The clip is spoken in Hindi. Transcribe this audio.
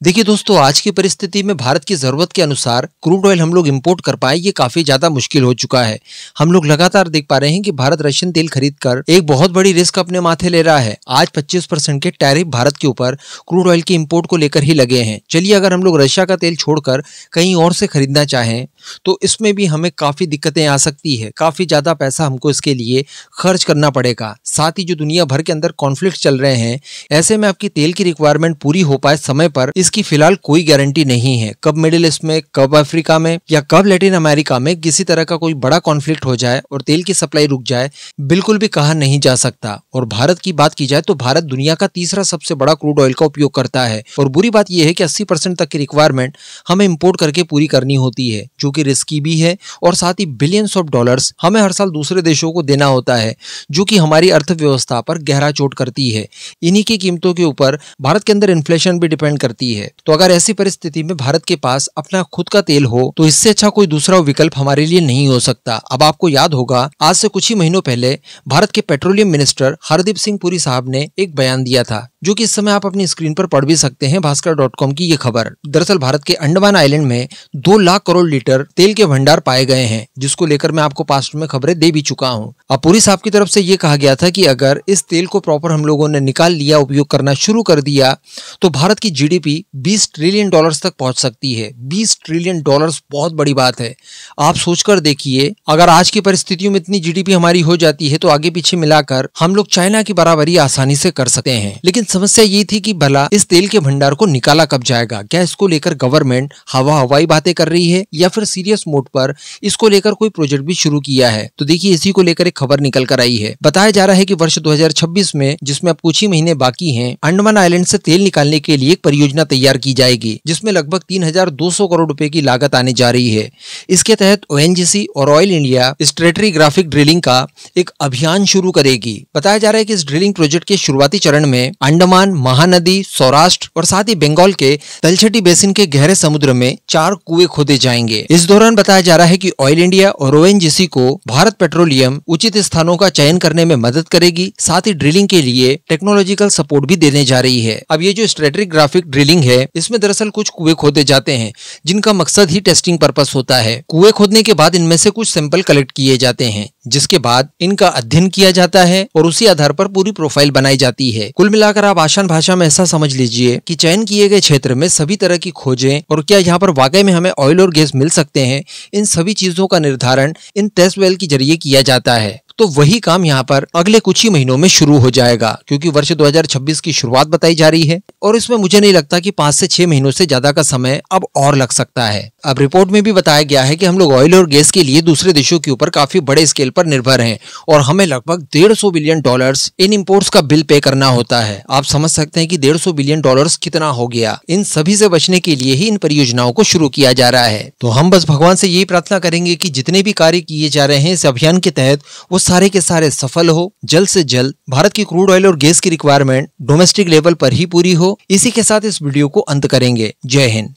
देखिए दोस्तों, आज की परिस्थिति में भारत की जरूरत के अनुसार क्रूड ऑयल हम लोग इंपोर्ट कर पाए ये काफी ज्यादा मुश्किल हो चुका है। हम लोग लगातार देख पा रहे हैं कि भारत रशियन तेल खरीद कर एक बहुत बड़ी रिस्क अपने माथे ले रहा है। आज 25% के टैरिफ भारत के ऊपर क्रूड ऑयल के इंपोर्ट को लेकर ही लगे हैं। चलिए, अगर हम लोग रशिया का तेल छोड़कर कहीं और से खरीदना चाहें तो इसमें भी हमें काफी दिक्कतें आ सकती है। काफी ज्यादा पैसा हमको इसके लिए खर्च करना पड़ेगा। साथ ही जो दुनिया भर के अंदर कॉन्फ्लिक्ट चल रहे हैं, ऐसे में आपकी तेल की रिक्वायरमेंट पूरी हो पाए समय पर इसकी फिलहाल कोई गारंटी नहीं है। कब मिडिल ईस्ट में, कब अफ्रीका में या कब लैटिन अमेरिका में किसी तरह का कोई बड़ा कॉन्फ्लिक्ट हो जाए और तेल की सप्लाई रुक जाए, बिल्कुल भी कहा नहीं जा सकता। और भारत की बात की जाए तो भारत दुनिया का तीसरा सबसे बड़ा क्रूड ऑयल का उपयोग करता है। और बुरी बात यह है कि 80% तक की रिक्वायरमेंट हमें इंपोर्ट करके पूरी करनी होती है, जो कि रिस्की भी है। और साथ ही बिलियंस ऑफ डॉलर्स हमें हर साल दूसरे देशों को देना होता है, जो कि हमारी अर्थव्यवस्था पर गहरा चोट करती है। इन्हीं की कीमतों के ऊपर भारत के अंदर इन्फ्लेशन भी डिपेंड करती है। तो अगर ऐसी परिस्थिति में भारत के पास अपना खुद का तेल हो तो इससे अच्छा कोई दूसरा विकल्प हमारे लिए नहीं हो सकता। अब आपको याद होगा, आज से कुछ ही महीनों पहले भारत के पेट्रोलियम मिनिस्टर हरदीप सिंह पुरी साहब ने एक बयान दिया था, जो कि इस समय आप अपनी स्क्रीन पर पढ़ भी सकते हैं। भास्कर.com की ये खबर। दरअसल भारत के अंडमान आइलैंड में 2 लाख करोड़ लीटर तेल के भंडार पाए गए हैं, जिसको लेकर मैं आपको पास्ट में खबरें दे भी चुका हूं। अब पुरी साहब की तरफ से ये कहा गया था कि अगर इस तेल को प्रॉपर हम लोगों ने निकाल लिया, उपयोग करना शुरू कर दिया, तो भारत की जीडीपी 20 ट्रिलियन डॉलर्स तक पहुंच सकती है। 20 ट्रिलियन डॉलर्स बहुत बड़ी बात है। आप सोचकर देखिए, अगर आज की परिस्थितियों में इतनी जीडीपी हमारी हो जाती है तो आगे पीछे मिलाकर हम लोग चाइना की बराबरी आसानी से कर सकते हैं। लेकिन समस्या ये थी कि भला इस तेल के भंडार को निकाला कब जाएगा? क्या इसको लेकर गवर्नमेंट हवाई बातें कर रही है या फिर सीरियस मोड पर इसको लेकर कोई प्रोजेक्ट भी शुरू किया है? तो देखिए, इसी को लेकर एक खबर निकल कर आई है। बताया जा रहा है कि वर्ष 2026 में, जिसमें अब कुछ ही महीने बाकी हैं, अंडमान आइलैंड से तेल निकालने के लिए एक परियोजना तैयार की जाएगी, जिसमें लगभग 3200 करोड़ रुपए की लागत आने जा रही है। इसके तहत ओएनजीसी और ऑयल इंडिया स्ट्रेटिग्राफिक ड्रिलिंग का एक अभियान शुरू करेगी। बताया जा रहा है कि इस ड्रिलिंग प्रोजेक्ट के शुरुआती चरण में अंडमान, महानदी, सौराष्ट्र और साथ ही बंगाल के तलछटी बेसिन के गहरे समुद्र में 4 कुएं खोदे जाएंगे। इस दौरान बताया जा रहा है कि ऑयल इंडिया और ओएनजीसी को भारत पेट्रोलियम उचित स्थानों का चयन करने में मदद करेगी। साथ ही ड्रिलिंग के लिए टेक्नोलॉजिकल सपोर्ट भी देने जा रही है। अब ये जो स्ट्रेटिग्राफिक ड्रिलिंग है, इसमें दरअसल कुछ कुएं खोदे जाते हैं, जिनका मकसद ही टेस्टिंग पर्पस होता है। कुएं खोदने के बाद इनमें से कुछ सैंपल कलेक्ट किए जाते हैं, जिसके बाद इनका अध्ययन किया जाता है और उसी आधार पर पूरी प्रोफाइल बनाई जाती है। कुल मिलाकर आप आसान भाषा में ऐसा समझ लीजिए कि चयन किए गए क्षेत्र में सभी तरह की खोजें और क्या यहाँ पर वाकई में हमें ऑयल और गैस मिल सकते हैं, इन सभी चीजों का निर्धारण इन टेस्ट वेल के जरिए किया जाता है। तो वही काम यहाँ पर अगले कुछ ही महीनों में शुरू हो जाएगा, क्योंकि वर्ष 2026 की शुरुआत बताई जा रही है और इसमें मुझे नहीं लगता कि 5 से 6 महीनों से ज्यादा का समय अब और लग सकता है। अब रिपोर्ट में भी बताया गया है कि हम लोग ऑयल और गैस के लिए दूसरे देशों के ऊपर काफी बड़े स्केल पर निर्भर हैं और हमें लगभग 150 बिलियन डॉलर्स इन इंपोर्ट्स का बिल पे करना होता है। आप समझ सकते हैं कि 150 बिलियन डॉलर्स कितना हो गया। इन सभी से बचने के लिए ही इन परियोजनाओं को शुरू किया जा रहा है। तो हम बस भगवान से यही प्रार्थना करेंगे कि जितने भी कार्य किए जा रहे हैं इस अभियान के तहत, वो सारे के सारे सफल हो। जल्द से जल्द भारत की क्रूड ऑयल और गैस की रिक्वायरमेंट डोमेस्टिक लेवल पर ही पूरी हो। इसी के साथ इस वीडियो को अंत करेंगे। जय हिंद।